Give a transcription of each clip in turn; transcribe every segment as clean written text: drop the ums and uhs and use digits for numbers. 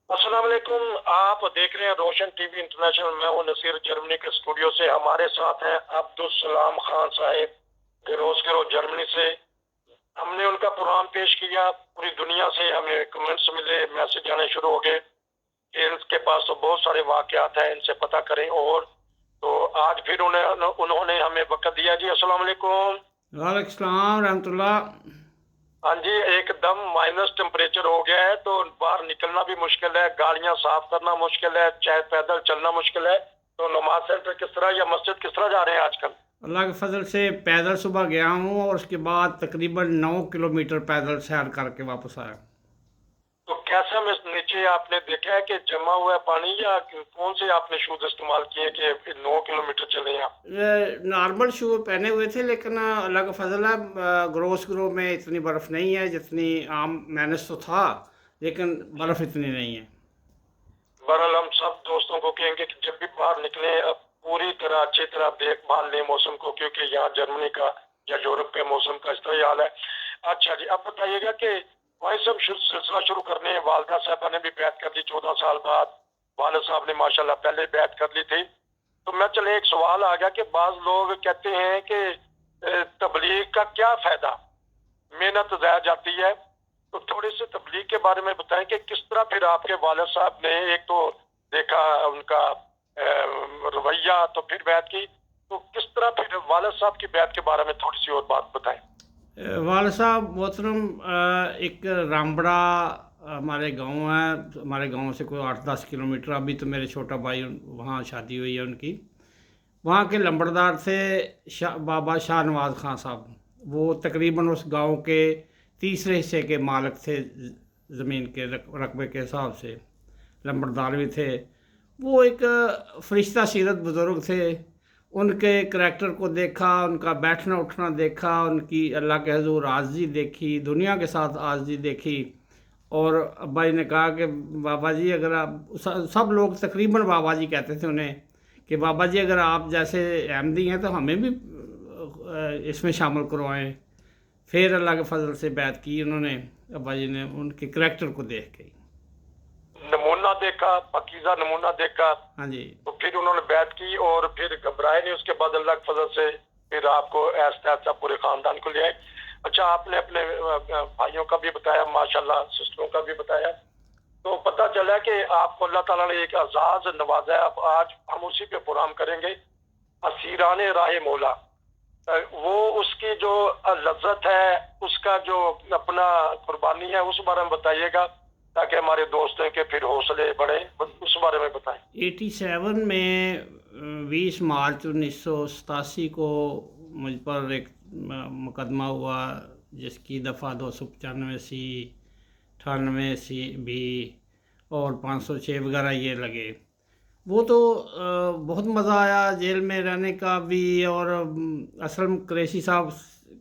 السلام علیکم، آپ دیکھ رہے ہیں روشن ٹی وی انٹرنیشنل۔ میں ہوں نصیر، جرمنی کے اسٹوڈیو سے۔ ہمارے ساتھ ہیں عبدالسلام خان صاحب، گروز جرمنی سے۔ ہم نے ان کا پروگرام پیش کیا، پوری دنیا سے ہمیں کمنٹس ملے، میسج آنے شروع ہو گئے کہ ان کے پاس تو بہت سارے واقعات ہیں، ان سے پتہ کریں۔ اور تو آج پھر انہوں نے ہمیں وقت دیا۔ جی السلام علیکم۔ وعلیکم السلام رحمۃ اللہ۔ ہاں جی، ایک دم مائنس ٹیمپریچر ہو گیا ہے، تو باہر نکلنا بھی مشکل ہے، گاڑیاں صاف کرنا مشکل ہے، چاہے پیدل چلنا مشکل ہے۔ تو نماز سینٹر کس طرح یا مسجد کس طرح جا رہے ہیں آج کل؟ اللہ کے فضل سے پیدل صبح گیا ہوں اور اس کے بعد تقریباً 9 کلومیٹر پیدل سیر کر کے واپس آیا۔ تو کیسا میں نیچے آپ نے دیکھا ہے کہ جمع ہوا ہے پانی، یا کون سے آپ نے شوز استعمال کیے کہ 9 کلومیٹر چلے آپ؟ نارمل شو پہنے ہوئے تھے، لیکن اللہ کا فضل ہے گرو میں اتنی برف نہیں ہے جتنی عام مینس تو تھا، لیکن برف اتنی نہیں ہے۔ بہرحال ہم سب دوستوں کو کہیں گے کہ جب بھی باہر نکلیں اب پوری طرح اچھی طرح دیکھ بھال لیں موسم کو، کیونکہ یہاں جرمنی کا یا یورپ کے موسم کا اس طرح ہی حال ہے۔ اچھا جی، اب بتائیے گا کہ وہیں سے ہم سلسلہ شروع کرنے ہیں۔ والدہ صاحبہ نے بھی بیعت کر لی 14 سال بعد، والد صاحب نے ماشاءاللہ پہلے بیعت کر لی تھی۔ تو میں چلے ایک سوال آ گیا کہ بعض لوگ کہتے ہیں کہ تبلیغ کا کیا فائدہ، محنت ضائع جاتی ہے۔ تو تھوڑی سی تبلیغ کے بارے میں بتائیں کہ کس طرح پھر آپ کے والد صاحب نے ایک تو دیکھا ان کا رویہ، تو پھر بیعت کی، تو کس طرح پھر والد صاحب کی بیعت کے بارے میں تھوڑی سی اور بات بتائیں۔ والد صاحب محترم، ایک رامبڑا ہمارے گاؤں ہے، ہمارے گاؤں سے کوئی 8-10 کلومیٹر۔ ابھی تو میرے چھوٹا بھائی وہاں شادی ہوئی ہے ان کی۔ وہاں کے لمبردار تھے بابا شاہ نواز خان صاحب۔ وہ تقریباً اس گاؤں کے تیسرے حصے کے مالک تھے، زمین کے رقبے کے حساب سے لمبردار بھی تھے۔ وہ ایک فرشتہ سیرت بزرگ تھے۔ ان کے کریکٹر کو دیکھا، ان کا بیٹھنا اٹھنا دیکھا، ان کی اللہ کے حضور عاجزی دیکھی، دنیا کے ساتھ عاجزی دیکھی۔ اور ابا جی نے کہا کہ بابا جی اگر آپ، سب لوگ تقریباً بابا جی کہتے تھے انہیں، کہ بابا جی اگر آپ جیسے احمدی ہیں تو ہمیں بھی اس میں شامل کروائیں۔ پھر اللہ کے فضل سے بیعت کی انہوں نے، ابا جی نے، ان کے کریکٹر کو دیکھ کے۔ نمونہ دیکھا، پاکیزہ نمونہ دیکھا، ہاں جی۔ تو پھر انہوں نے بیعت کی اور پھر گھبرائے نہیں۔ اس کے بعد اللہ کے فضل سے پھر آپ کو ایسا ایسا پورے خاندان کو لے آئے۔ اچھا، آپ نے اپنے بھائیوں کا بھی بتایا ماشاءاللہ، سسٹروں کا بھی بتایا، تو پتہ چلا کہ آپ کو اللہ تعالیٰ نے ایک اعزاز نوازا ہے۔ اب آج ہم اسی پہ پروگرام کریں گے، اسیران راہ مولا۔ وہ اس کی جو لذت ہے، اس کا جو اپنا قربانی ہے، اس بارے میں بتائیے گا تاکہ ہمارے دوست ہیں کہ پھر حوصلے بڑھیں، اس بارے میں بتائیں۔ 87 میں 20 مارچ 1987 کو مجھ پر ایک مقدمہ ہوا، جس کی دفعہ 295 سی، 98 سی بھی اور 506 وغیرہ یہ لگے۔ وہ تو بہت مزہ آیا جیل میں رہنے کا بھی، اور اسلم قریشی صاحب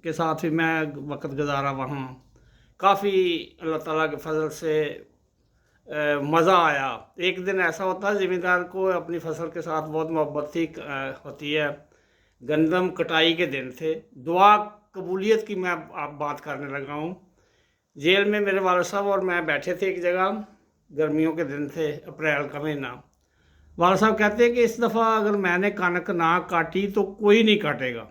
کے ساتھ بھی میں وقت گزارا وہاں۔ کافی اللہ تعالیٰ کے فضل سے مزہ آیا۔ ایک دن ایسا ہوتا ہے، زمیندار کو اپنی فصل کے ساتھ بہت محبت تھی ہوتی ہے۔ گندم کٹائی کے دن تھے، دعا قبولیت کی میں آپ بات کرنے لگا ہوں۔ جیل میں میرے والد صاحب اور میں بیٹھے تھے ایک جگہ، گرمیوں کے دن تھے، اپریل کا مہینہ۔ والد صاحب کہتے ہیں کہ اس دفعہ اگر میں نے کانک نہ کاٹی تو کوئی نہیں کاٹے گا۔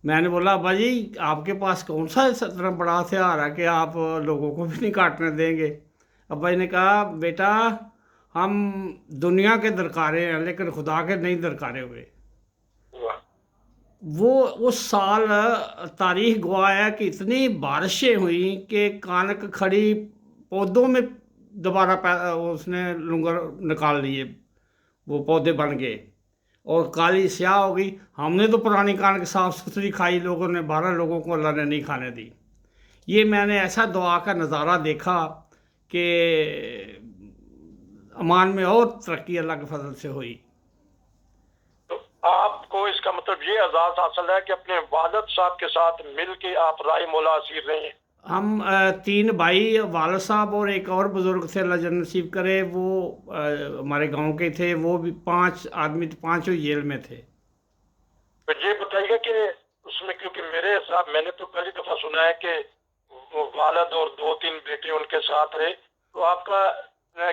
میں نے بولا ابا جی آپ کے پاس کون سا اتنا بڑا ہتھیار ہے کہ آپ لوگوں کو بھی نہیں کاٹنے دیں گے؟ ابا جی نے کہا بیٹا ہم دنیا کے درکارے ہیں لیکن خدا کے نہیں درکارے ہوئے۔ وہ اس سال تاریخ گواہ ہے کہ اتنی بارشیں ہوئیں کہ کانک کھڑی پودوں میں دوبارہ اس نے لنگر نکال لیے، وہ پودے بن گئے اور کالی سیاہ ہو گئی۔ ہم نے تو پرانی کانک صاف ستھری کھائی، لوگوں نے 12 لوگوں کو اللہ نے نہیں کھانے دی۔ یہ میں نے ایسا دعا کا نظارہ دیکھا کہ امان میں اور ترقی اللہ کے فضل سے ہوئی۔ تو آپ کو اس کا مطلب یہ اعزاز حاصل ہے کہ اپنے والد صاحب کے ساتھ مل کے آپ راہ مولا اسیر رہے ہیں۔ ہم 3 بھائی، والد صاحب اور ایک اور بزرگ تھے اللہ جنت نصیب کرے، وہ ہمارے گاؤں کے تھے۔ وہ بھی 5 آدمی، 5 جیل میں تھے۔ تو یہ بتائیے گا کہ اس میں، کیونکہ میرے حساب میں نے تو پہلی دفعہ سنا ہے کہ وہ والد اور 2-3 بیٹے ان کے ساتھ رہے، تو آپ کا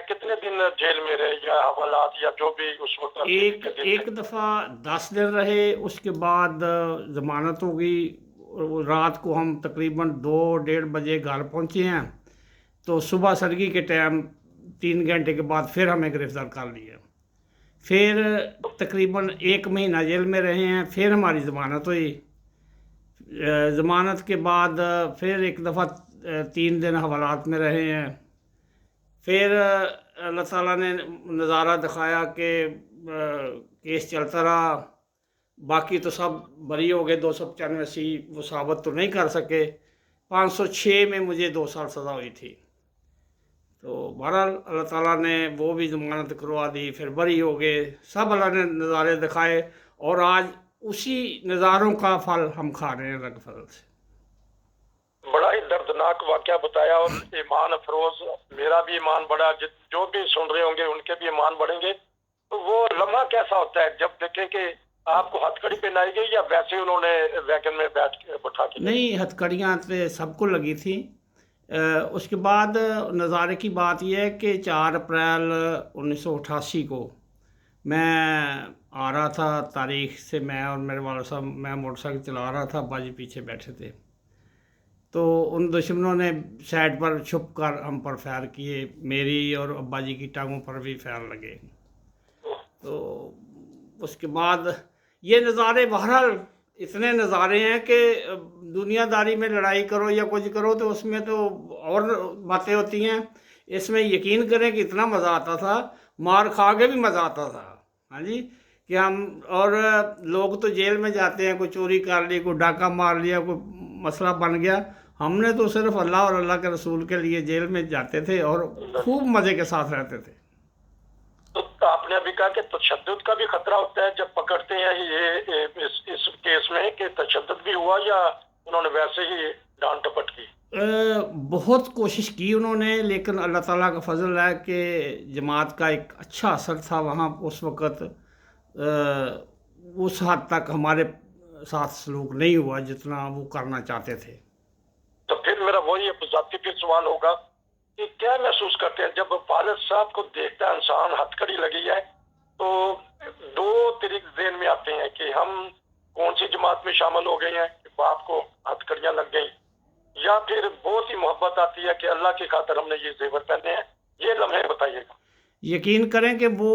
کتنے دن جیل میں رہے یا حوالات یا جو بھی اس وقت آپ کے دن ایک تھے؟ دفعہ 10 دن رہے، اس کے بعد ضمانت ہو گئی، رات کو ہم تقریباً 2-1:30 بجے گھر پہنچے ہیں، تو صبح سرگی کے ٹائم 3 گھنٹے کے بعد پھر ہمیں گرفتار کر لیا، پھر تقریباً 1 مہینہ جیل میں رہے ہیں، پھر ہماری ضمانت ہوئی، ضمانت کے بعد پھر ایک دفعہ 3 دن حوالات میں رہے ہیں، پھر اللہ تعالیٰ نے نظارہ دکھایا کہ کیس چلتا رہا، باقی تو سب بری ہو گئے، 295 وہ ثابت تو نہیں کر سکے، 506 میں مجھے 2 سال سزا ہوئی تھی، تو بہرحال اللہ تعالیٰ نے وہ بھی ضمانت کروا دی، پھر بری ہو گئے، سب اللہ نے نظارے دکھائے، اور آج اسی نظاروں کا پھل ہم کھا رہے ہیں رگ فضل سے۔ بڑا ہی دردناک واقعہ بتایا، اور ایمان افروز، میرا بھی ایمان بڑا، جو بھی سن رہے ہوں گے ان کے بھی ایمان بڑھیں گے۔ تو وہ لمحہ کیسا ہوتا ہے جب دیکھیں کہ آپ کو ہتھ کڑی پہنائی گئی یا ویسے ہی انہوں نے ویگن میں بیٹھ کے بٹھا کے لے گئے؟ نہیں، ہتھ کڑیاں تو سب کو لگی تھی۔ اس کے بعد نظارے کی بات یہ ہے کہ 4 اپریل 1988 کو میں آ رہا تھا تاریخ سے، میں اور میرے والد صاحب، میں موٹر سائیکل چلا رہا تھا، ابا جی پیچھے بیٹھے تھے، تو ان دشمنوں نے سائڈ پر چھپ کر ہم پر فائر کیے، میری اور ابا جی کی ٹانگوں پر بھی فائر لگے، تو اس کے بعد یہ نظارے بہرحال اتنے نظارے ہیں کہ دنیا داری میں لڑائی کرو یا کچھ کرو تو اس میں تو اور باتیں ہوتی ہیں، اس میں یقین کریں کہ اتنا مزہ آتا تھا، مار کھا کے بھی مزہ آتا تھا، ہاں جی، کہ ہم، اور لوگ تو جیل میں جاتے ہیں، کوئی چوری کر لی، کوئی ڈاکہ مار لیا، کوئی مسئلہ بن گیا، ہم نے تو صرف اللہ اور اللہ کے رسول کے لیے جیل میں جاتے تھے اور خوب مزے کے ساتھ رہتے تھے۔ تو آپ نے ابھی کہا کہ تشدد کا بھی خطرہ ہوتا ہے جب پکڑتے ہیں، یہ اس کیس میں کہ تشدد بھی ہوا یا انہوں نے ویسے ہی ڈانٹ ٹپٹ کی؟ بہت کوشش کی انہوں نے، لیکن اللہ تعالیٰ کا فضل ہے کہ جماعت کا ایک اچھا اثر تھا وہاں اس وقت، اس حد تک ہمارے ساتھ سلوک نہیں ہوا جتنا وہ کرنا چاہتے تھے۔ تو پھر میرا وہی ذاتی پھر سوال ہوگا کہ کیا محسوس کرتے ہیں جب والد صاحب کو دیکھتا ہے انسان ہتھ کڑی لگی ہے، تو دو طریقے ذہن میں آتے ہیں کہ ہم کون سی جماعت میں شامل ہو گئے ہیں کہ باپ کو ہتھ کڑیاں لگ گئی، یا پھر بہت ہی محبت آتی ہے کہ اللہ کی خاطر ہم نے یہ زیور پہنے ہیں۔ یہ لمحے بتائیے گا۔ یقین کریں کہ وہ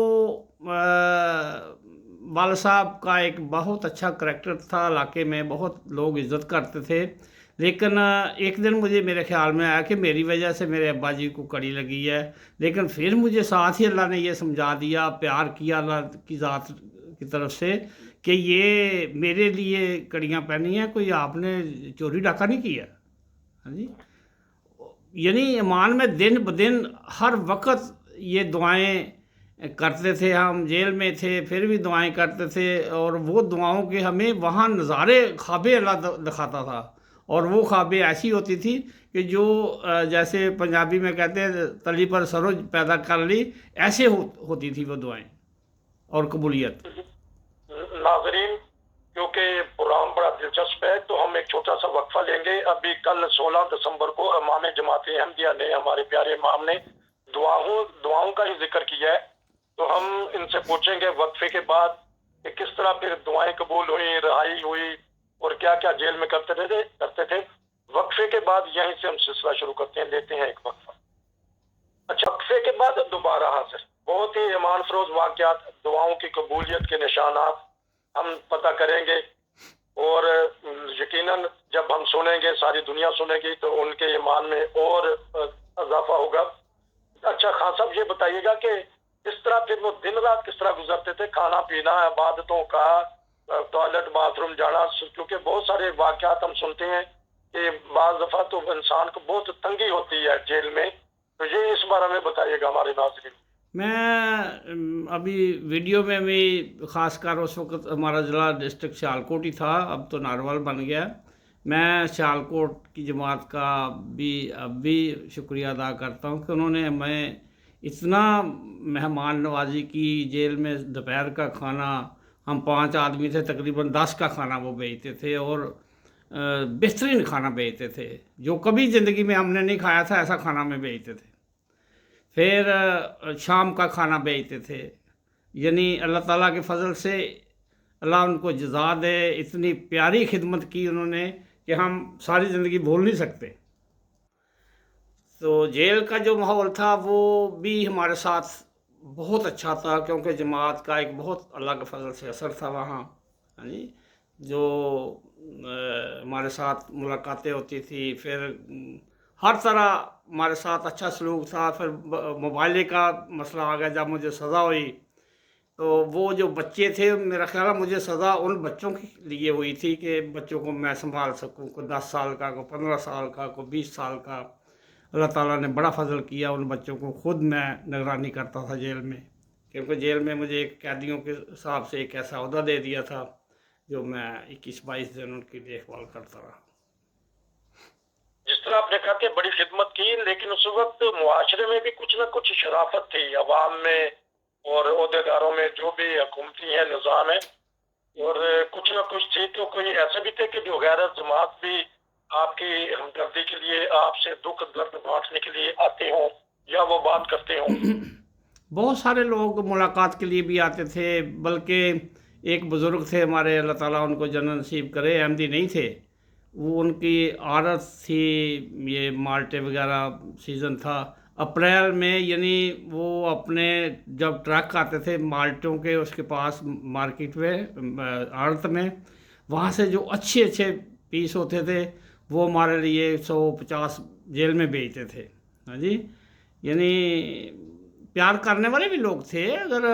والد صاحب کا ایک بہت اچھا کریکٹر تھا، علاقے میں بہت لوگ عزت کرتے تھے، لیکن ایک دن مجھے میرے خیال میں آیا کہ میری وجہ سے میرے ابا جی کو کڑی لگی ہے، لیکن پھر مجھے ساتھ ہی اللہ نے یہ سمجھا دیا، پیار کیا اللہ کی ذات کی طرف سے کہ یہ میرے لیے کڑیاں پہنی ہیں، کوئی آپ نے چوری ڈاکہ نہیں کیا، ہاں جی، یعنی ایمان میں دن بدن ہر وقت یہ دعائیں کرتے تھے، ہم جیل میں تھے پھر بھی دعائیں کرتے تھے، اور وہ دعاؤں کے ہمیں وہاں نظارے خوابیں اللہ دکھاتا تھا، اور وہ خوابیں ایسی ہوتی تھی کہ جو جیسے پنجابی میں کہتے ہیں تلی پر سروج پیدا کر لی، ایسے ہوتی تھی وہ دعائیں اور قبولیت۔ ناظرین، کیونکہ پروگرام بڑا دلچسپ ہے تو ہم ایک چھوٹا سا وقفہ لیں گے۔ ابھی کل 16 دسمبر کو امام جماعت احمدیہ نے، ہمارے پیارے امام نے دعاؤں کا ہی ذکر کیا ہے، تو ہم ان سے پوچھیں گے وقفے کے بعد کہ کس طرح پھر دعائیں قبول ہوئی، رہائی ہوئی، اور کیا کیا جیل میں کرتے تھے۔ وقفے کے بعد یہیں سے ہم سلسلہ شروع کرتے ہیں، لیتے ہیں ایک وقفہ۔ اچھا، وقفے کے بعد دوبارہ حاضر، بہت ہی ایمان فروز واقعات، دعاؤں کی قبولیت کے نشانات ہم پتہ کریں گے، اور یقیناً جب ہم سنیں گے، ساری دنیا سنے گی، تو ان کے ایمان میں اور اضافہ ہوگا۔ اچھا خان صاحب، یہ بتائیے گا کہ اس طرح پھر وہ دن رات کس طرح گزرتے تھے، کھانا پینا، عبادتوں کا، ٹوائلٹ باتھ روم جانا، کیونکہ بہت سارے واقعات ہم سنتے ہیں کہ بعض دفعہ تو انسان کو بہت تنگی ہوتی ہے جیل میں، تو یہ اس بارے میں بتائیے گا ہمارے ناظرین۔ میں ابھی ویڈیو میں بھی خاص کر اس وقت ہمارا ضلع ڈسٹرکٹ سیالکوٹ ہی تھا، اب تو ناروال بن گیا، میں سیالکوٹ کی جماعت کا اب بھی شکریہ ادا کرتا ہوں کہ انہوں نے ہمیں اتنا مہمان نوازی کی، جیل میں دوپہر کا کھانا، ہم 5 آدمی تھے، تقریباً 10 کا کھانا وہ بھیجتے تھے، اور بہترین کھانا بھیجتے تھے، جو کبھی زندگی میں ہم نے نہیں کھایا تھا ایسا کھانا میں بھیجتے تھے، پھر شام کا کھانا بیچتے تھے. یعنی اللہ تعالیٰ کے فضل سے اللہ ان کو جزا دے، اتنی پیاری خدمت کی انہوں نے کہ ہم ساری زندگی بھول نہیں سکتے. تو جیل کا جو ماحول تھا وہ بھی ہمارے ساتھ بہت اچھا تھا، کیونکہ جماعت کا ایک بہت اللہ کے فضل سے اثر تھا وہاں. ہاں جی، جو ہمارے ساتھ ملاقاتیں ہوتی تھی، پھر ہر طرح ہمارے ساتھ اچھا سلوک تھا. پھر موبائل کا مسئلہ آ گیا جب مجھے سزا ہوئی، تو وہ جو بچے تھے، میرا خیال ہے مجھے سزا ان بچوں کے لیے ہوئی تھی کہ بچوں کو میں سنبھال سکوں، کوئی 10 سال کا، کوئی 15 سال کا، کوئی 20 سال کا. اللہ تعالیٰ نے بڑا فضل کیا، ان بچوں کو خود میں نگرانی کرتا تھا جیل میں، کیونکہ جیل میں مجھے ایک قیدیوں کے حساب سے ایک ایسا عہدہ دے دیا تھا جو میں 21-22 دن ان کی دیکھ بھال کرتا رہا. جس طرح آپ نے کہا کہ بڑی خدمت کی، لیکن اس وقت معاشرے میں بھی کچھ نہ کچھ شرافت تھی، عوام میں اور عہدیداروں میں، جو بھی حکومتی ہے نظام ہے، اور کچھ نہ کچھ تھی. تو کوئی ایسے بھی تھے کہ جو غیر جماعت بھی آپ کی ہمدردی کے لیے، آپ سے دکھ درد بانٹنے کے لیے آتے ہوں یا وہ بات کرتے ہوں؟ بہت سارے لوگ ملاقات کے لیے بھی آتے تھے، بلکہ ایک بزرگ تھے ہمارے، اللہ تعالیٰ ان کو جنت نصیب کرے، احمدی نہیں تھے. وہ ان کی عادت تھی، یہ مالٹے وغیرہ سیزن تھا اپریل میں، یعنی وہ اپنے جب ٹرک آتے تھے مالٹوں کے اس کے پاس مارکیٹ میں، آڑت میں، وہاں سے جو اچھے اچھے پیس ہوتے تھے وہ ہمارے لیے 150 جیل میں بیچتے تھے. ہاں جی، یعنی پیار کرنے والے بھی لوگ تھے، اگر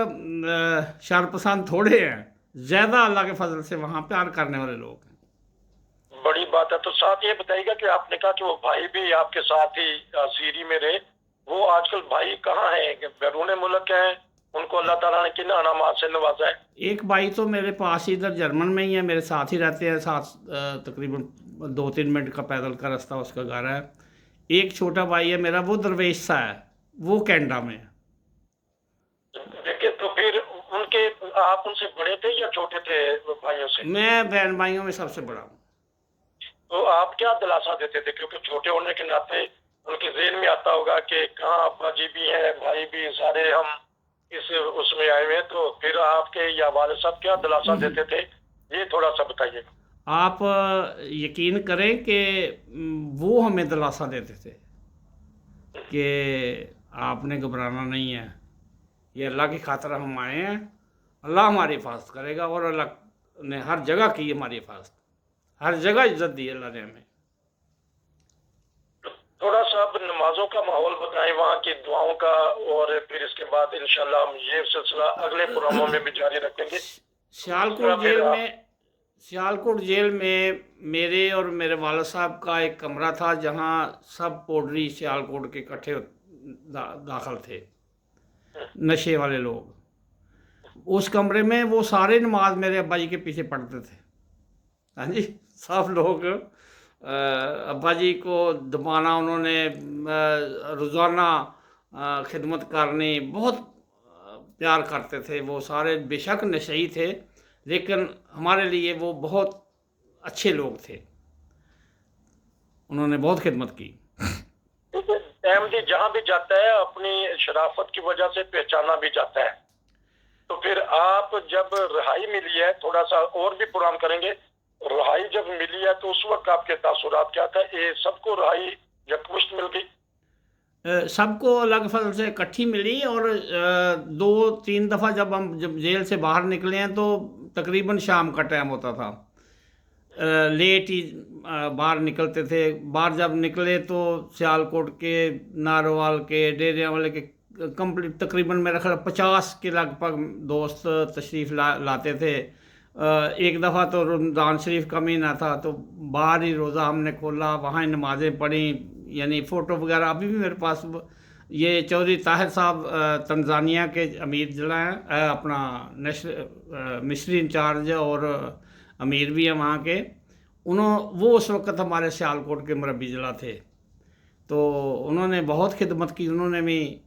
شر پسند تھوڑے ہیں، زیادہ اللہ کے فضل سے وہاں پیار کرنے والے لوگ ہیں. بڑی بات ہے. تو ساتھ یہ بتائیے گا کہ آپ نے کہا کہ وہ بھائی بھی آپ کے ساتھ ہی سیری میں رہے، وہ آج کل بھائی کہاں ہیں؟ بیرون ملک ہیں؟ ان کو اللہ تعالیٰ نے کن انعامات سے نوازا ہے؟ ایک بھائی تو میرے پاس ہی ادھر جرمن میں ہی ہے، میرے ساتھ ہی رہتے ہیں، ساتھ تقریباً 2-3 منٹ کا پیدل کا راستہ اس کا گھر ہے. ایک چھوٹا بھائی ہے میرا، وہ درویش سا ہے، وہ کینیڈا میں ہے. دیکھیں، تو پھر ان کے آپ ان سے بڑے تھے یا چھوٹے تھے بھائیوں سے؟ میں بہن بھائیوں میں سب سے بڑا ہوں. تو آپ کیا دلاسا دیتے تھے؟ کیونکہ چھوٹے ہونے کے ناطے ان کے ذہن میں آتا ہوگا کہ کہاں ابا جی بھی ہیں، بھائی بھی، سارے ہم اس میں آئے ہوئے. تو پھر آپ کے یا والد صاحب کیا دلاسا دیتے تھے؟ یہ تھوڑا سا بتائیے. آپ یقین کریں کہ وہ ہمیں دلاسا دیتے تھے کہ آپ نے گھبرانا نہیں ہے، یہ اللہ کی خاطر ہم آئے ہیں، اللہ ہماری حفاظت کرے گا. اور اللہ نے ہر جگہ کی ہماری حفاظت، ہر جگہ عزت دی اللہ نے ہمیں. تھوڑا سا اب نمازوں کا ماحول بتائیں، وہاں کی دعاؤں کا، اور پھر اس کے بعد انشاءاللہ ہم یہ سلسلہ اگلے پروگراموں میں بھی جاری رکھیں گے. سیالکوٹ جیل میں میرے اور میرے والد صاحب کا ایک کمرہ تھا جہاں سب پوڈری سیالکوٹ کے اکٹھے داخل تھے، نشے والے لوگ. اس کمرے میں وہ سارے نماز میرے ابا جی کے پیچھے پڑھتے تھے. ہاں جی، سب لوگ ابا جی کو دبانا، انہوں نے روزانہ خدمت کرنی، بہت پیار کرتے تھے. وہ سارے بے شک نشئی تھے، لیکن ہمارے لیے وہ بہت اچھے لوگ تھے، انہوں نے بہت خدمت کی. احمدی جہاں بھی جاتا ہے اپنی شرافت کی وجہ سے پہچانا بھی جاتا ہے. تو پھر آپ جب رہائی ملی ہے، تھوڑا سا اور بھی پران کریں گے، رہائی جب ملی ہے تو اس وقت آپ کے تاثرات کیا تھا؟ یہ سب کو رہائی یکمشت مل گئی؟ سب کو اللہ کے فضل سے اکٹھی ملی، اور 2-3 دفعہ جب جیل سے باہر نکلے ہیں تو تقریباً شام کا ٹائم ہوتا تھا، لیٹ ہی باہر نکلتے تھے. باہر جب نکلے تو سیالکوٹ کے، ناروال کے، ڈیریاں والے کے کمپلیٹ تقریباً میرا خیال 50 کے لگ بھگ دوست تشریف لاتے تھے. ایک دفعہ تو رمضان شریف کا مہینہ تھا تو باہر ہی روزہ ہم نے کھولا، وہاں ہی نمازیں پڑھیں. یعنی فوٹو وغیرہ ابھی بھی میرے پاس. یہ چودھری طاہر صاحب تنزانیہ کے امیر ضلع ہیں، اپنا مشری انچارج اور امیر بھی ہیں وہاں کے. وہ اس وقت ہمارے سیالکوٹ کے مربی ضلع تھے، تو انہوں نے بہت خدمت کی. انہوں نے بھی،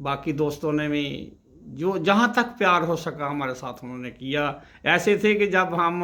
باقی دوستوں نے بھی، جو جہاں تک پیار ہو سکا ہمارے ساتھ انہوں نے کیا. ایسے تھے کہ جب ہم